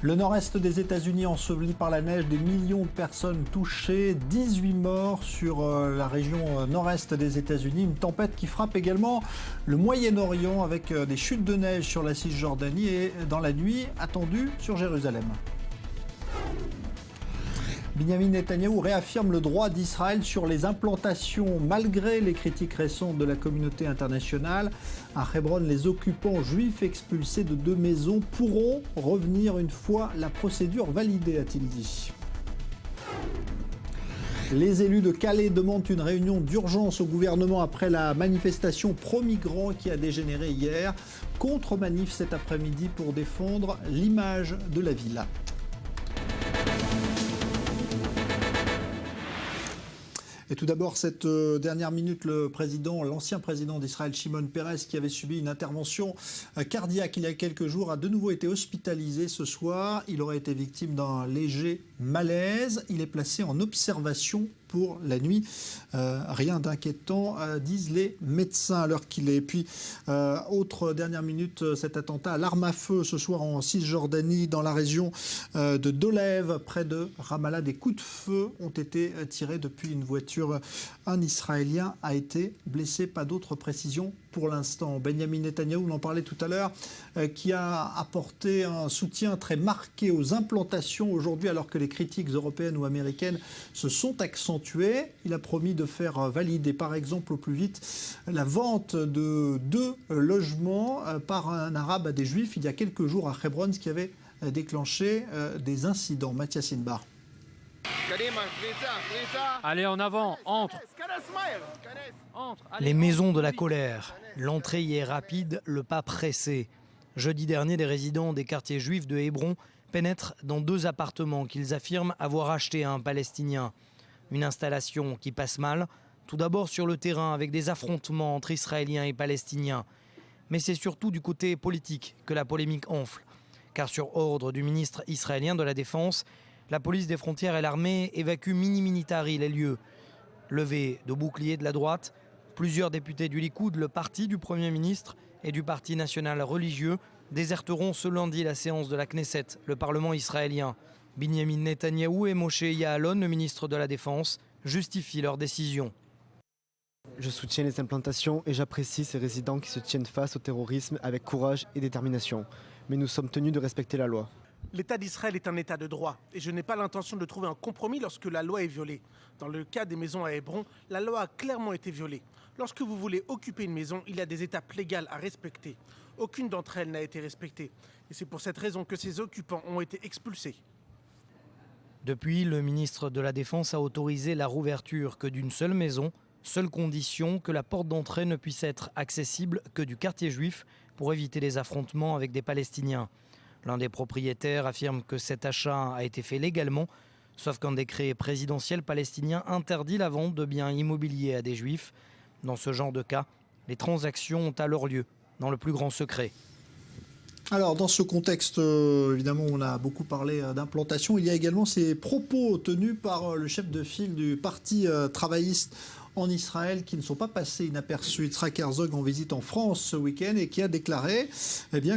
Le nord-est des États-Unis enseveli par la neige, des millions de personnes touchées, 18 morts sur la région nord-est des États-Unis. Une tempête qui frappe également le Moyen-Orient avec des chutes de neige sur la Cisjordanie et dans la nuit attendue sur Jérusalem. Benjamin Netanyahou réaffirme le droit d'Israël sur les implantations malgré les critiques récentes de la communauté internationale. À Hébron, les occupants juifs expulsés de 2 maisons pourront revenir une fois la procédure validée, a-t-il dit. Les élus de Calais demandent une réunion d'urgence au gouvernement après la manifestation pro-migrants qui a dégénéré hier. Contre-manif cet après-midi pour défendre l'image de la ville. Et tout d'abord, cette dernière minute, l'ancien président d'Israël, Shimon Peres, qui avait subi une intervention cardiaque il y a quelques jours, a de nouveau été hospitalisé ce soir. Il aurait été victime d'un léger malaise. Il est placé en observation pour la nuit. Rien d'inquiétant, disent les médecins à l'heure qu'il est. Et puis, autre dernière minute, cet attentat à l'arme à feu ce soir en Cisjordanie, dans la région de Dolev, près de Ramallah. Des coups de feu ont été tirés depuis une voiture. Un Israélien a été blessé. Pas d'autres précisions pour l'instant. Benjamin Netanyahou, on en parlait tout à l'heure, qui a apporté un soutien très marqué aux implantations aujourd'hui, alors que les critiques européennes ou américaines se sont accentuées. Il a promis de faire valider, par exemple, au plus vite, la vente de 2 logements par un arabe à des juifs il y a quelques jours à Hébron, ce qui avait déclenché des incidents. Mathias Inbar. Allez en avant, entre. Les maisons de la colère. L'entrée y est rapide, le pas pressé. Jeudi dernier, des résidents des quartiers juifs de Hébron pénètrent dans 2 appartements qu'ils affirment avoir achetés à un Palestinien. Une installation qui passe mal, tout d'abord sur le terrain avec des affrontements entre Israéliens et Palestiniens. Mais c'est surtout du côté politique que la polémique enfle. Car sur ordre du ministre israélien de la Défense, la police des frontières et l'armée évacuent mini-militari les lieux. Levée de boucliers de la droite, plusieurs députés du Likoud, le parti du Premier ministre, et du Parti national religieux déserteront ce lundi la séance de la Knesset, le Parlement israélien. Benjamin Netanyahou et Moshe Ya'alon, le ministre de la Défense, justifient leur décision. Je soutiens les implantations et j'apprécie ces résidents qui se tiennent face au terrorisme avec courage et détermination. Mais nous sommes tenus de respecter la loi. L'État d'Israël est un État de droit et je n'ai pas l'intention de trouver un compromis lorsque la loi est violée. Dans le cas des maisons à Hébron, la loi a clairement été violée. Lorsque vous voulez occuper une maison, il y a des étapes légales à respecter. Aucune d'entre elles n'a été respectée. Et c'est pour cette raison que ces occupants ont été expulsés. Depuis, le ministre de la Défense a autorisé la rouverture que d'une seule maison, seule condition que la porte d'entrée ne puisse être accessible que du quartier juif pour éviter les affrontements avec des Palestiniens. L'un des propriétaires affirme que cet achat a été fait légalement, sauf qu'un décret présidentiel palestinien interdit la vente de biens immobiliers à des juifs. Dans ce genre de cas, les transactions ont alors lieu dans le plus grand secret. Alors, dans ce contexte, évidemment, on a beaucoup parlé d'implantation. Il y a également ces propos tenus par le chef de file du parti travailliste en Israël qui ne sont pas passés inaperçus. Yitzhak Herzog en visite en France ce week-end et qui a déclaré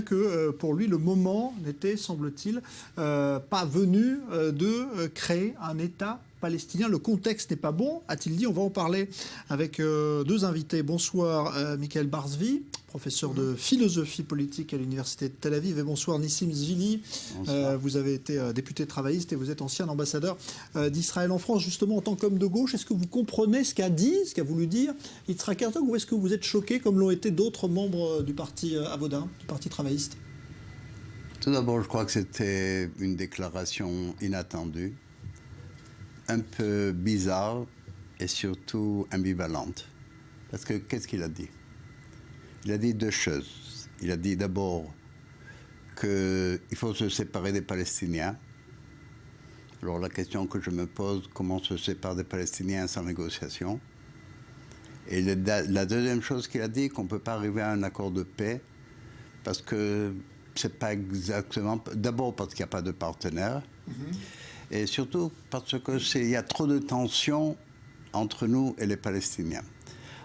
que pour lui, le moment n'était, semble-t-il, pas venu de créer un État palestinien. Le contexte n'est pas bon, a-t-il dit. On va en parler avec 2 invités. Bonsoir, Michael Barzvi, professeur de philosophie politique à l'Université de Tel Aviv. Et bonsoir, Nissim Zvili. Vous avez été député travailliste et vous êtes ancien ambassadeur d'Israël en France. Justement, en tant qu'homme de gauche, est-ce que vous comprenez ce qu'a voulu dire Yitzhak Herzog, ou est-ce que vous êtes choqué, comme l'ont été d'autres membres du parti Avoda, du parti travailliste? Tout d'abord, je crois que c'était une déclaration inattendue, un peu bizarre et surtout ambivalente. Parce que qu'est-ce qu'il a dit? Il a dit 2 choses. Il a dit d'abord qu'il faut se séparer des Palestiniens. Alors la question que je me pose, comment on se sépare des Palestiniens sans négociation? Et la deuxième chose qu'il a dit, qu'on ne peut pas arriver à un accord de paix parce que c'est pas exactement... D'abord parce qu'il n'y a pas de partenaire. Et surtout parce qu'il y a trop de tensions entre nous et les Palestiniens.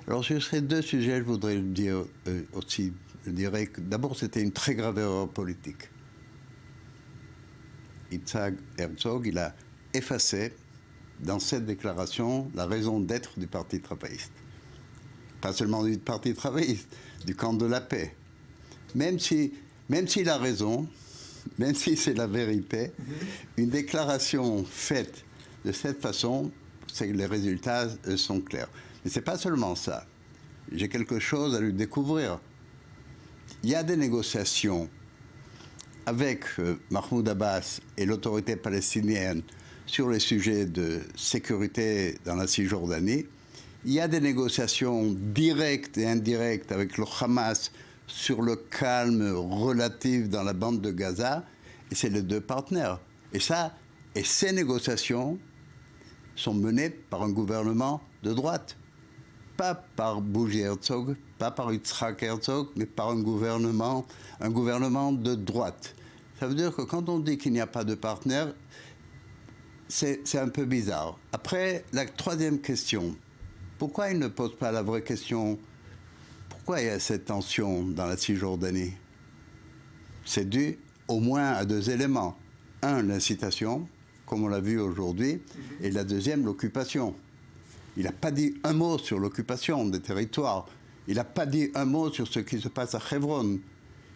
Alors sur ces 2 sujets, je voudrais dire aussi, je dirais que d'abord c'était une très grave erreur politique. Yitzhak Herzog, il a effacé dans cette déclaration la raison d'être du Parti travailliste. Pas seulement du Parti travailliste, du camp de la paix. Même s'il a raison, même si c'est la vérité, une déclaration faite de cette façon, c'est que les résultats sont clairs. Mais ce n'est pas seulement ça. J'ai quelque chose à lui découvrir. Il y a des négociations avec Mahmoud Abbas et l'autorité palestinienne sur les sujets de sécurité dans la Cisjordanie. Il y a des négociations directes et indirectes avec le Hamas sur le calme relatif dans la bande de Gaza. Et c'est les deux partenaires. Et ces négociations sont menées par un gouvernement de droite. Pas par Bougie Herzog, pas par Yitzhak Herzog, mais par un gouvernement de droite. Ça veut dire que quand on dit qu'il n'y a pas de partenaire, c'est un peu bizarre. Après, la troisième question. Pourquoi il ne pose pas la vraie question? Pourquoi il y a cette tension dans la Cisjordanie? C'est dû au moins à deux éléments. Un, l'incitation, comme on l'a vu aujourd'hui, et la deuxième, l'occupation. Il n'a pas dit un mot sur l'occupation des territoires. Il n'a pas dit un mot sur ce qui se passe à Hebron.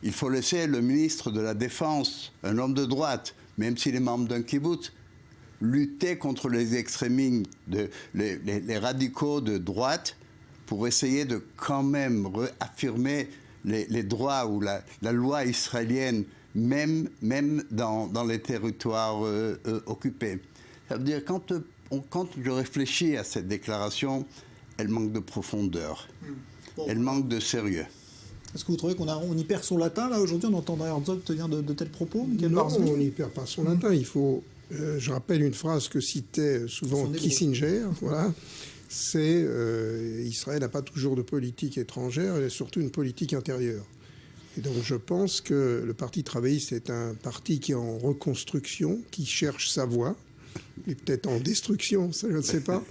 Il faut laisser le ministre de la Défense, un homme de droite, même s'il est membre d'un kibbutz, lutter contre les extrémistes, les radicaux de droite, pour essayer de quand même réaffirmer les droits ou la loi israélienne, même dans les territoires occupés. Ça veut dire quand je réfléchis à cette déclaration, elle manque de profondeur, elle manque de sérieux. Est-ce que vous trouvez qu'on y perd son latin, là, aujourd'hui? On entend Herzog tenir de tels propos, Michael Non, Barzani? on n'y perd pas son latin. Il faut... je rappelle une phrase que citait souvent Kissinger, voilà. C'est Israël n'a pas toujours de politique étrangère, elle a surtout une politique intérieure. Et donc je pense que le Parti travailliste est un parti qui est en reconstruction, qui cherche sa voie, et peut-être en destruction, ça je ne sais pas,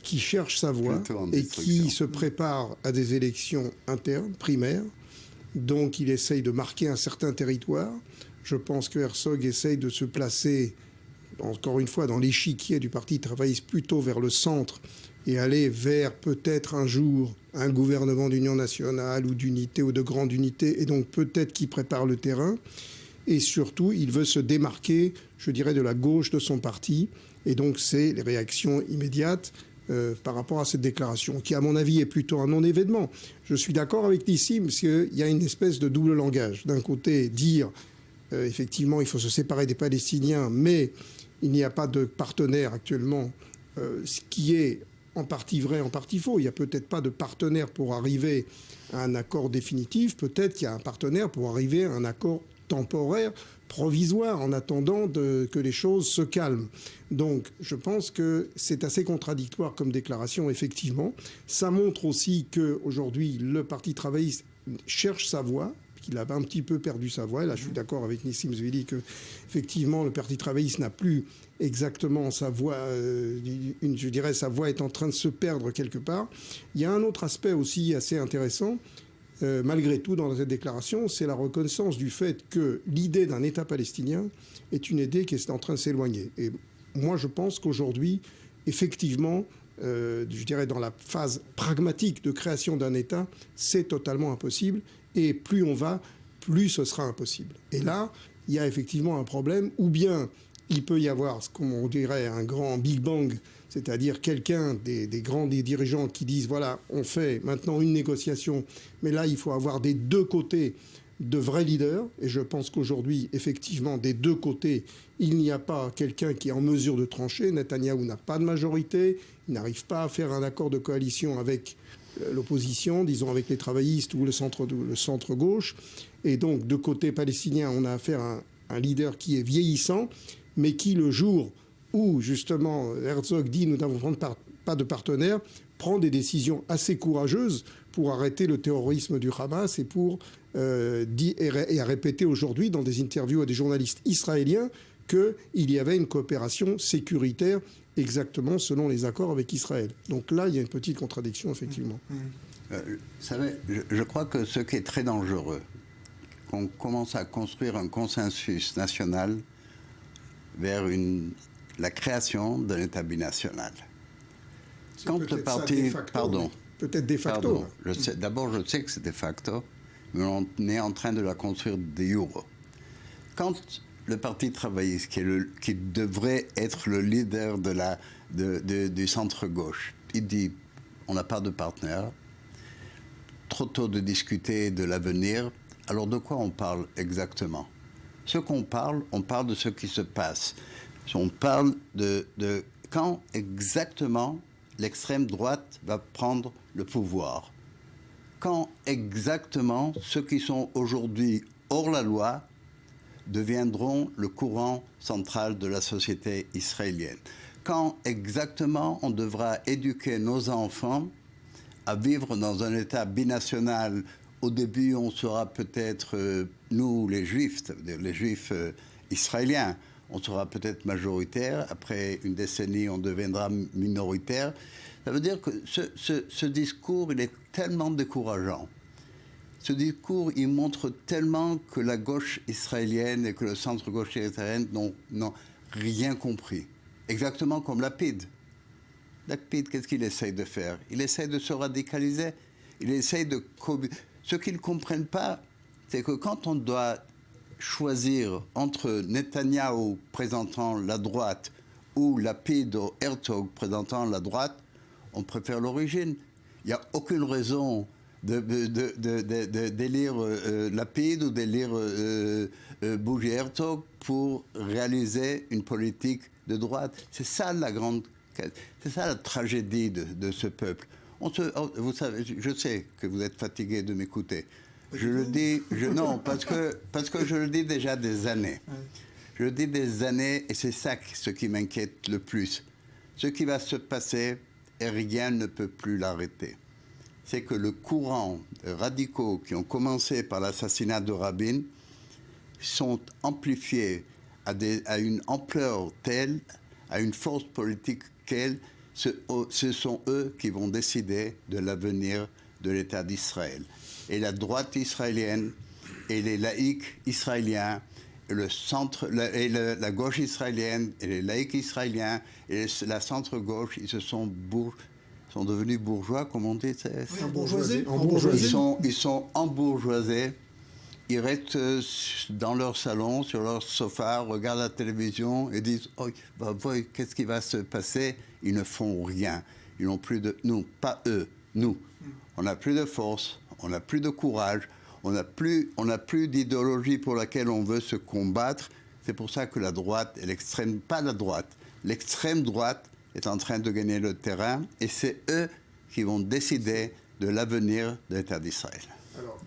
qui cherche sa voie et qui se prépare à des élections internes, primaires. Donc il essaye de marquer un certain territoire. Je pense que Herzog essaye de se placer, encore une fois, dans l'échiquier du Parti travailliste, plutôt vers le centre et aller vers peut-être un jour un gouvernement d'union nationale ou d'unité ou de grande unité, et donc peut-être qu'il prépare le terrain. Et surtout, il veut se démarquer, je dirais, de la gauche de son parti. Et donc, c'est les réactions immédiates par rapport à cette déclaration, qui, à mon avis, est plutôt un non-événement. Je suis d'accord avec Nissim, parce qu'il y a une espèce de double langage. D'un côté, dire, effectivement, il faut se séparer des Palestiniens, mais il n'y a pas de partenaire actuellement, ce qui est en partie vrai, en partie faux. Il n'y a peut-être pas de partenaire pour arriver à un accord définitif. Peut-être qu'il y a un partenaire pour arriver à un accord temporaire, provisoire, en attendant que les choses se calment. Donc, je pense que c'est assez contradictoire comme déclaration, effectivement. Ça montre aussi qu'aujourd'hui, le Parti travailliste cherche sa voie, qu'il a un petit peu perdu sa voie. Et là, je suis d'accord avec Nissim Zvili que, effectivement, le Parti travailliste n'a plus exactement sa voie, je dirais, sa voie est en train de se perdre quelque part. Il y a un autre aspect aussi assez intéressant, malgré tout, dans cette déclaration, c'est la reconnaissance du fait que l'idée d'un État palestinien est une idée qui est en train de s'éloigner. Et moi, je pense qu'aujourd'hui, effectivement, je dirais, dans la phase pragmatique de création d'un État, c'est totalement impossible. Et plus on va, plus ce sera impossible. Et là, il y a effectivement un problème, ou bien il peut y avoir, comme on dirait, un grand Big Bang, c'est-à-dire quelqu'un des dirigeants qui disent, voilà, on fait maintenant une négociation, mais là, il faut avoir des deux côtés de vrais leaders. Et je pense qu'aujourd'hui, effectivement, des deux côtés, il n'y a pas quelqu'un qui est en mesure de trancher. Netanyahou n'a pas de majorité, il n'arrive pas à faire un accord de coalition avec l'opposition, disons avec les travaillistes ou le centre-gauche. Et donc, de côté palestinien, on a affaire à un leader qui est vieillissant, mais qui, le jour où, justement, Herzog dit « nous n'avons pas de partenaire », prend des décisions assez courageuses pour arrêter le terrorisme du Hamas et pour et a répété aujourd'hui dans des interviews à des journalistes israéliens qu'il y avait une coopération sécuritaire exactement selon les accords avec Israël. Donc là, il y a une petite contradiction, effectivement. Vous savez, je crois que ce qui est très dangereux, qu'on commence à construire un consensus national vers la création d'un État binational. Quand le parti... Pardon. Peut-être de facto. D'abord, je sais que c'est de facto, mais on est en train de la construire de jure. Quand le Parti travailliste, qui devrait être le leader du centre-gauche, il dit on n'a pas de partenaire, trop tôt de discuter de l'avenir, alors de quoi on parle exactement? Ce qu'on parle, on parle de ce qui se passe. On parle de quand exactement l'extrême droite va prendre le pouvoir. Quand exactement ceux qui sont aujourd'hui hors la loi deviendront le courant central de la société israélienne. Quand exactement on devra éduquer nos enfants à vivre dans un État binational. Au début, on sera peut-être, nous les Juifs, c'est-à-dire les Juifs israéliens, on sera peut-être majoritaire. Après une décennie, on deviendra minoritaire. Ça veut dire que ce discours, il est tellement décourageant. Ce discours, il montre tellement que la gauche israélienne et que le centre-gauche israélien n'ont rien compris. Exactement comme Lapid. Lapid, qu'est-ce qu'il essaye de faire? Il essaye de se radicaliser. Il essaye de... Ce qu'ils ne comprennent pas, c'est que quand on doit choisir entre Netanyahou présentant la droite ou Lapid ou Herzog présentant la droite, on préfère l'origine. Il n'y a aucune raison d'élire Lapid ou d'élire Bougie Herzog pour réaliser une politique de droite. C'est ça la tragédie de ce peuple. Vous savez, je sais que vous êtes fatigué de m'écouter. Je le dis, non, parce que je le dis déjà des années. Je le dis des années et c'est ça ce qui m'inquiète le plus. Ce qui va se passer et rien ne peut plus l'arrêter. C'est que le courant radicaux qui ont commencé par l'assassinat de Rabin sont amplifiés à une ampleur telle, à une force politique telle, ce sont eux qui vont décider de l'avenir de l'État d'Israël. Et la droite israélienne et les laïcs israéliens, le centre, la gauche israélienne et les laïcs israéliens et la centre-gauche, ils sont devenus bourgeois, comme on dit. Oui, embourgeoisés. Ils sont embourgeoisés. Ils restent dans leur salon, sur leur sofa, regardent la télévision et disent « Oh, qu'est-ce qui va se passer ?» Ils ne font rien. Ils n'ont plus de... Nous, pas eux, nous. On n'a plus de force, on n'a plus de courage, on n'a plus d'idéologie pour laquelle on veut se combattre. C'est pour ça que la droite et l'extrême... Pas la droite, l'extrême droite est en train de gagner le terrain et c'est eux qui vont décider de l'avenir de l'État d'Israël. Alors,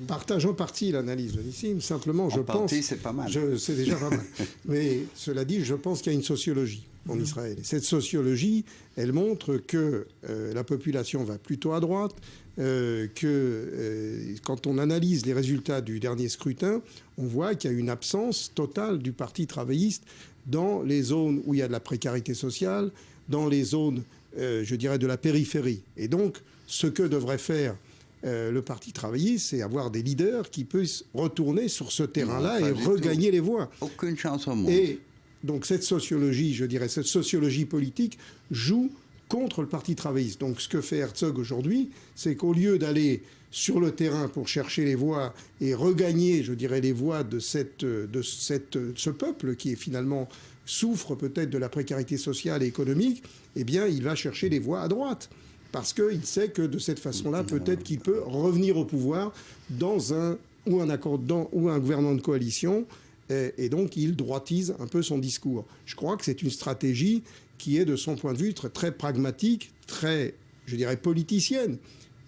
partageons partie l'analyse de Nissim. Simplement, je pense... c'est pas mal. C'est déjà pas mal. Mais cela dit, je pense qu'il y a une sociologie en Israël. Et cette sociologie, elle montre que la population va plutôt à droite, quand on analyse les résultats du dernier scrutin, on voit qu'il y a une absence totale du Parti travailliste dans les zones où il y a de la précarité sociale, dans les zones, je dirais, de la périphérie. Et donc, ce que devrait faire le Parti travailliste, c'est avoir des leaders qui puissent retourner sur ce terrain-là et regagner les voix. Aucune chance au monde. Et donc cette sociologie, je dirais, cette sociologie politique joue contre le Parti travailliste. Donc ce que fait Herzog aujourd'hui, c'est qu'au lieu d'aller sur le terrain pour chercher les voix et regagner, je dirais, les voix de ce peuple qui est finalement souffre peut-être de la précarité sociale et économique, eh bien il va chercher les voix à droite. Parce qu'il sait que de cette façon-là, peut-être qu'il peut revenir au pouvoir dans un gouvernement de coalition, et donc il droitise un peu son discours. Je crois que c'est une stratégie qui est, de son point de vue, très, très pragmatique, très, je dirais, politicienne.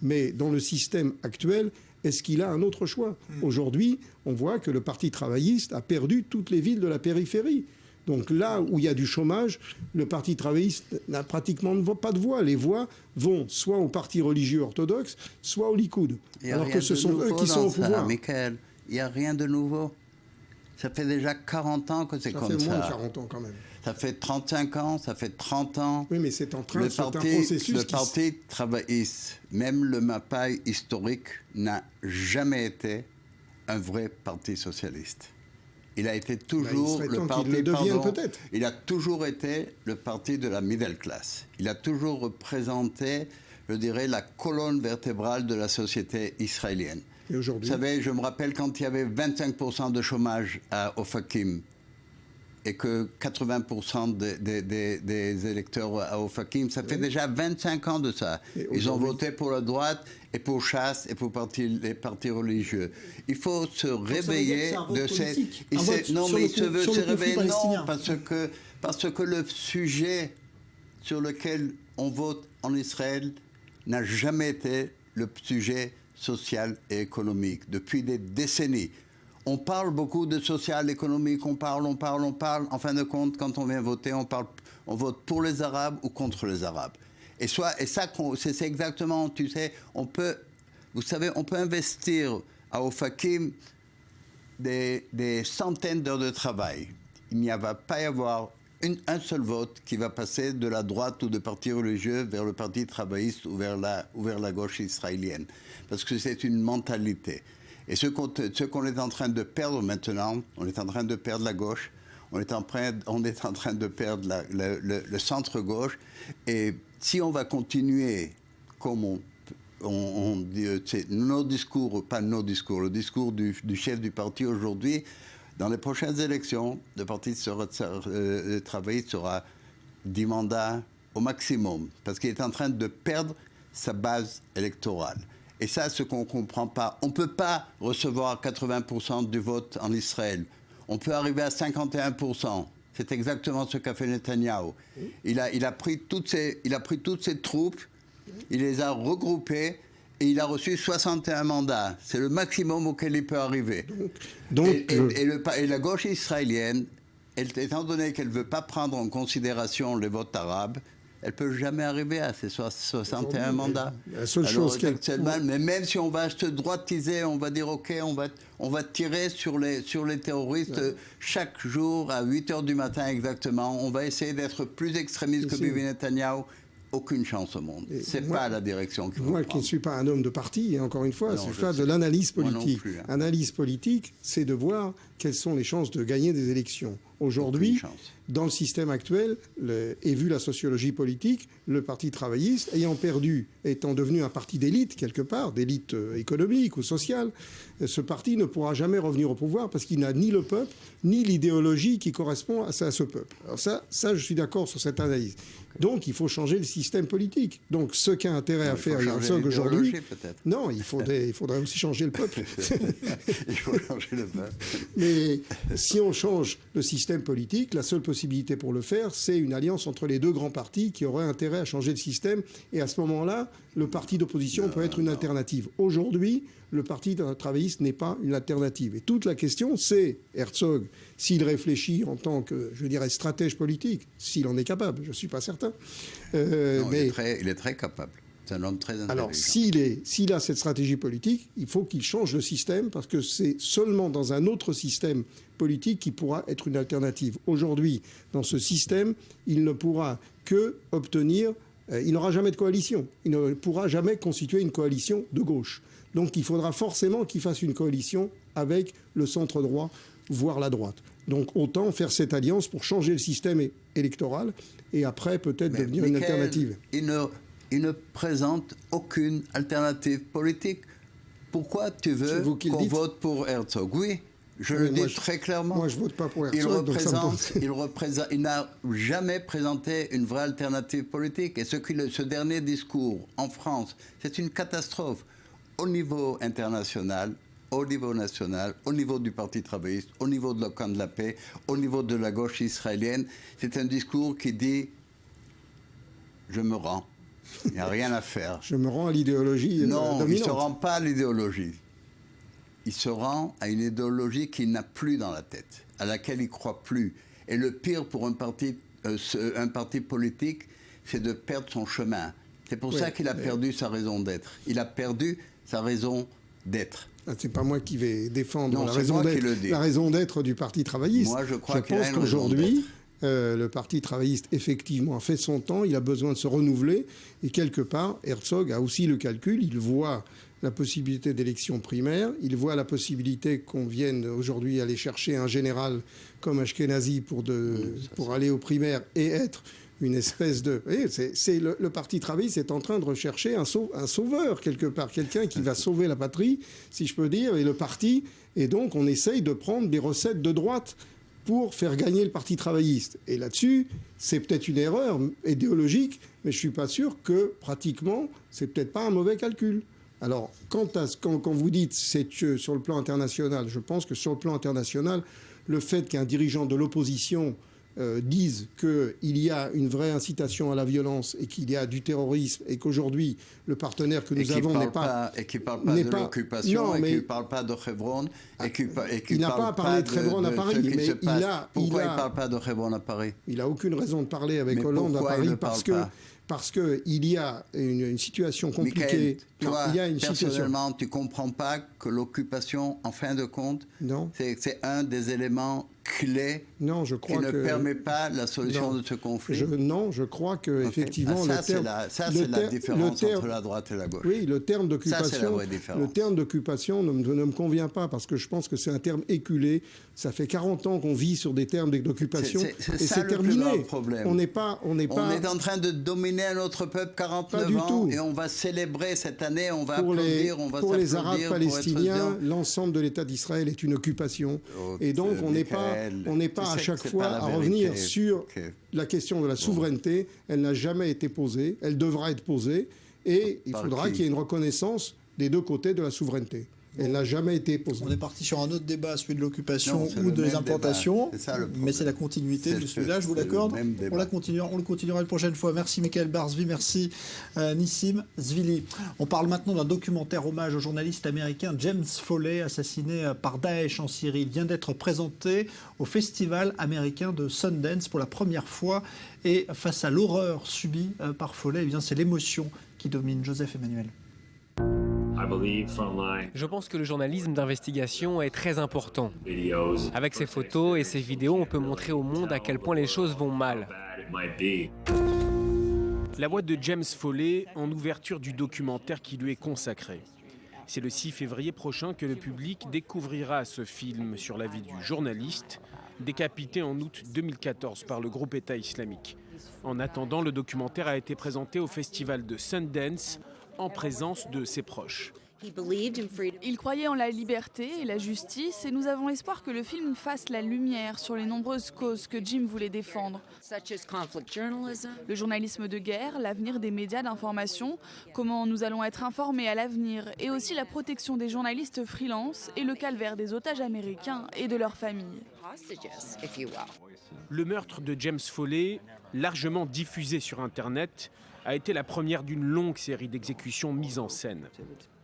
Mais dans le système actuel, est-ce qu'il a un autre choix? Aujourd'hui, on voit que le Parti travailliste a perdu toutes les villes de la périphérie. Donc là où il y a du chômage, le Parti travailliste n'a pratiquement pas de voix. Les voix vont soit au parti religieux orthodoxe, soit au Likoud. Alors que ce sont eux qui sont au pouvoir. Michael, il n'y a rien de nouveau. Ça fait déjà 40 ans que c'est comme ça. Ça fait moins de 40 ans quand même. Ça fait 35 ans, ça fait 30 ans. Oui, mais c'est en train de c'est un processus. Le Parti travailliste, même le Mapai historique, n'a jamais été un vrai parti socialiste. Il a été toujours le parti. Il a toujours été le parti de la middle class. Il a toujours représenté, je dirais, la colonne vertébrale de la société israélienne. Et aujourd'hui, vous savez, je me rappelle quand il y avait 25% de chômage à Ofakim et que 80% des électeurs à Ofakim, ça fait déjà 25 ans de ça. Ils ont voté pour la droite et pour Chasse et pour les partis religieux. Il faut se réveiller de cette... Non, mais il se veut se réveiller, non, parce que le sujet sur lequel on vote en Israël n'a jamais été le sujet social et économique depuis des décennies. On parle beaucoup de social, économique, on parle. En fin de compte, quand on vient voter, on vote pour les Arabes ou contre les Arabes. Et ça, c'est exactement, tu sais, on peut investir à Ofakim des centaines d'heures de travail. Il n'y va pas y avoir un seul vote qui va passer de la droite ou de parti religieux vers le parti travailliste ou vers la gauche israélienne. Parce que c'est une mentalité. Et ce qu'on est en train de perdre maintenant, on est en train de perdre la gauche, on est en train de perdre le centre-gauche. Et si on va continuer comme on dit, c'est le discours du chef du parti aujourd'hui, dans les prochaines élections, le parti travailliste sera 10 mandats au maximum, parce qu'il est en train de perdre sa base électorale. Et ça, ce qu'on ne comprend pas, on ne peut pas recevoir 80% du vote en Israël. On peut arriver à 51%. C'est exactement ce qu'a fait Netanyahou. Il a pris toutes ses troupes, il les a regroupées et il a reçu 61 mandats. C'est le maximum auquel il peut arriver. Et la gauche israélienne, étant donné qu'elle ne veut pas prendre en considération les votes arabes, elle ne peut jamais arriver à ces 61 mandats. La seule chose mais même si on va se droitiser, on va dire OK, on va tirer sur les terroristes chaque jour à 8h du matin exactement. On va essayer d'être plus extrémiste que Bibi Netanyahou. Aucune chance au monde. Ce n'est pas la direction qu'il faut prendre. Moi qui ne suis pas un homme de parti, et encore une fois, c'est faire de l'analyse politique. Analyse politique, c'est de voir quelles sont les chances de gagner des élections. Aujourd'hui, dans le système actuel, et vu la sociologie politique, le Parti travailliste, ayant perdu, étant devenu un parti d'élite, quelque part, d'élite économique ou sociale, ce parti ne pourra jamais revenir au pouvoir parce qu'il n'a ni le peuple, ni l'idéologie qui correspond à ce peuple. Alors ça, je suis d'accord sur cette analyse. Donc, il faut changer le système politique. Donc, ce qu'a intérêt à faire Herzog aujourd'hui... Non, il faudrait aussi changer le peuple. Il faut changer le peuple. Mais si on change le système politique, la seule possibilité pour le faire, c'est une alliance entre les deux grands partis qui auraient intérêt à changer le système. Et à ce moment-là, le parti d'opposition peut être une alternative. Aujourd'hui, le parti travailliste n'est pas une alternative. Et toute la question, c'est Herzog, s'il réfléchit en tant que, je dirais, stratège politique, s'il en est capable, je ne suis pas certain. Mais il est très capable. C'est un homme très intelligent. Alors, s'il a cette stratégie politique, il faut qu'il change le système, parce que c'est seulement dans un autre système politique qu'il pourra être une alternative. Aujourd'hui, dans ce système, il ne pourra que obtenir... il n'aura jamais de coalition. Il ne pourra jamais constituer une coalition de gauche. Donc il faudra forcément qu'il fasse une coalition avec le centre droit, voire la droite. Donc autant faire cette alliance pour changer le système électoral et après peut-être devenir une alternative. Il ne présente aucune alternative politique. Pourquoi tu veux qu'on vote pour Herzog? Oui, je le dis très clairement. Moi, je ne vote pas pour Herzog. Il n'a jamais présenté une vraie alternative politique. Et ce dernier discours en France, c'est une catastrophe. Au niveau international, au niveau national, au niveau du Parti travailliste, au niveau de la camp de la paix, au niveau de la gauche israélienne, c'est un discours qui dit « je me rends ». Il n'y a rien à faire. Je me rends à l'idéologie dominante. Non, il ne se rend pas à l'idéologie. Il se rend à une idéologie qu'il n'a plus dans la tête, à laquelle il ne croit plus. Et le pire pour un parti politique, c'est de perdre son chemin. C'est pour ça qu'il a perdu sa raison d'être. Il a perdu sa raison d'être. C'est pas moi qui vais défendre la raison d'être du Parti travailliste. Moi, je crois pense qu'aujourd'hui, le Parti travailliste, effectivement, a fait son temps, il a besoin de se renouveler. Et quelque part, Herzog a aussi le calcul, il voit la possibilité d'élections primaires. Il voit la possibilité qu'on vienne aujourd'hui aller chercher un général comme Ashkenazi pour aller aux primaires et être une espèce de... C'est le Parti travailliste est en train de rechercher un sauveur, quelque part, quelqu'un qui va sauver la patrie, si je peux dire, et le parti. Et donc, on essaye de prendre des recettes de droite pour faire gagner le Parti travailliste. Et là-dessus, c'est peut-être une erreur idéologique, mais je ne suis pas sûr que, pratiquement, c'est peut-être pas un mauvais calcul. Alors, quand vous dites c'est sur le plan international, je pense que sur le plan international, le fait qu'un dirigeant de l'opposition disent qu'il y a une vraie incitation à la violence et qu'il y a du terrorisme et qu'aujourd'hui le partenaire que nous avons n'est pas... Et qui ne parle pas de l'occupation, et qui ne parle pas de Hebron, il n'a pas parlé de Hebron à Paris, mais pourquoi il ne parle pas de Hebron à Paris? Il n'a aucune raison de parler avec Hollande à Paris parce qu'il y a une situation compliquée. Michael, personnellement, tu ne comprends pas que l'occupation, en fin de compte, c'est un des éléments clés qui ne permet pas la solution de ce conflit. Je crois que effectivement c'est la différence entre la droite et la gauche. Oui, le terme d'occupation ne me convient pas parce que je pense que c'est un terme éculé. Ça fait 40 ans qu'on vit sur des termes d'occupation et c'est terminé. On est en train de dominer un autre peuple 49 ans et on va célébrer cette année, on va applaudir, on va s'applaudir. Pour les Arabes palestiniens, l'ensemble de l'État d'Israël est une occupation. Et donc on n'est pas à chaque fois à revenir sur la question de la souveraineté. Elle n'a jamais été posée, elle devra être posée et il faudra qu'il y ait une reconnaissance des deux côtés de la souveraineté. Elle n'a jamais été posée. On est parti sur un autre débat, celui de l'occupation ou des implantations, mais c'est la continuité de celui-là, je vous l'accorde. On le continuera une prochaine fois. Merci Michael Barzvi, merci Nissim Zvili. On parle maintenant d'un documentaire hommage au journaliste américain James Foley, assassiné par Daesh en Syrie. Il vient d'être présenté au festival américain de Sundance pour la première fois. Et face à l'horreur subie par Foley, c'est l'émotion qui domine. Joseph Emmanuel. Je pense que le journalisme d'investigation est très important. Avec ces photos et ces vidéos, on peut montrer au monde à quel point les choses vont mal. La voix de James Foley en ouverture du documentaire qui lui est consacré. C'est le 6 février prochain que le public découvrira ce film sur la vie du journaliste, décapité en août 2014 par le groupe État islamique. En attendant, le documentaire a été présenté au festival de Sundance, en présence de ses proches. Il croyait en la liberté et la justice et nous avons l'espoir que le film fasse la lumière sur les nombreuses causes que Jim voulait défendre. Le journalisme de guerre, l'avenir des médias d'information, comment nous allons être informés à l'avenir et aussi la protection des journalistes freelance et le calvaire des otages américains et de leurs familles. Le meurtre de James Foley, largement diffusé sur Internet, a été la première d'une longue série d'exécutions mises en scène.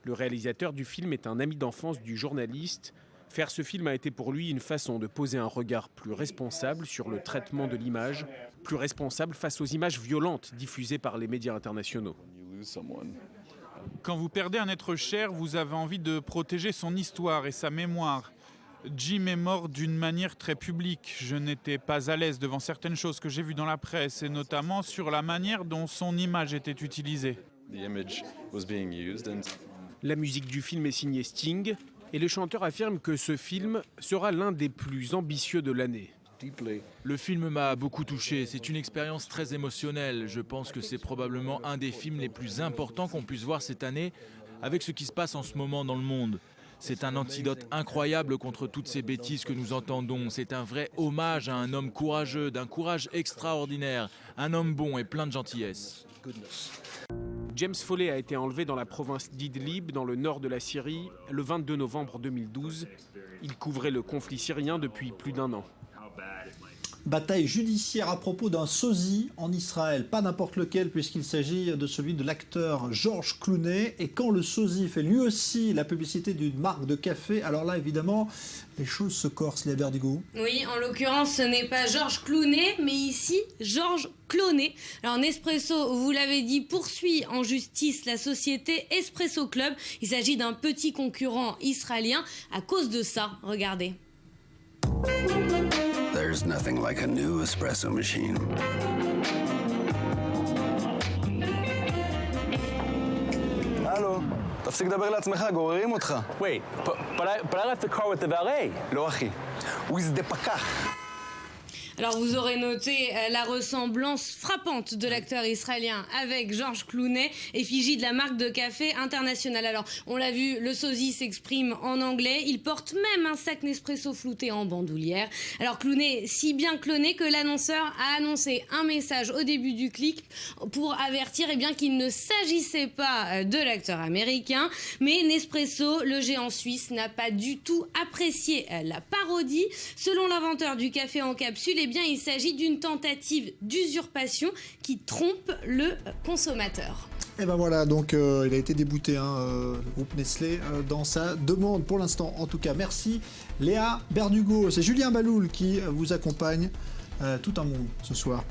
Le réalisateur du film est un ami d'enfance du journaliste. Faire ce film a été pour lui une façon de poser un regard plus responsable sur le traitement de l'image, plus responsable face aux images violentes diffusées par les médias internationaux. Quand vous perdez un être cher, vous avez envie de protéger son histoire et sa mémoire. Jim est mort d'une manière très publique. Je n'étais pas à l'aise devant certaines choses que j'ai vues dans la presse, et notamment sur la manière dont son image était utilisée. La musique du film est signée Sting, et le chanteur affirme que ce film sera l'un des plus ambitieux de l'année. Le film m'a beaucoup touché, c'est une expérience très émotionnelle. Je pense que c'est probablement un des films les plus importants qu'on puisse voir cette année, avec ce qui se passe en ce moment dans le monde. C'est un antidote incroyable contre toutes ces bêtises que nous entendons. C'est un vrai hommage à un homme courageux, d'un courage extraordinaire, un homme bon et plein de gentillesse. James Foley a été enlevé dans la province d'Idlib, dans le nord de la Syrie, le 22 novembre 2012. Il couvrait le conflit syrien depuis plus d'1 an. Bataille judiciaire à propos d'un sosie en Israël, pas n'importe lequel puisqu'il s'agit de celui de l'acteur George Clooney. Et quand le sosie fait lui aussi la publicité d'une marque de café, alors là évidemment les choses se corsent, Léa Berdigou. Oui, en l'occurrence ce n'est pas George Clooney mais ici George Clooney. Alors Nespresso, vous l'avez dit, poursuit en justice la société Espresso Club. Il s'agit d'un petit concurrent israélien. À cause de ça, regardez. There's nothing like a new espresso machine. Allô, תפסיק לדבר לעצמך, גוררים אותך. Wait, but I left the car with the valet. לא אחי, הוא זה פקח. Alors vous aurez noté la ressemblance frappante de l'acteur israélien avec Georges Clooney, effigie de la marque de café internationale. Alors on l'a vu, le sosie s'exprime en anglais, il porte même un sac Nespresso flouté en bandoulière. Alors Clooney, si bien cloné que l'annonceur a annoncé un message au début du clip pour avertir qu'il ne s'agissait pas de l'acteur américain, mais Nespresso, le géant suisse, n'a pas du tout apprécié la parodie. Selon l'inventeur du café en capsule, il s'agit d'une tentative d'usurpation qui trompe le consommateur. Et ben voilà, donc il a été débouté, le groupe Nestlé, dans sa demande pour l'instant. En tout cas, merci Léa Berdugo. C'est Julien Baloul qui vous accompagne tout un monde ce soir.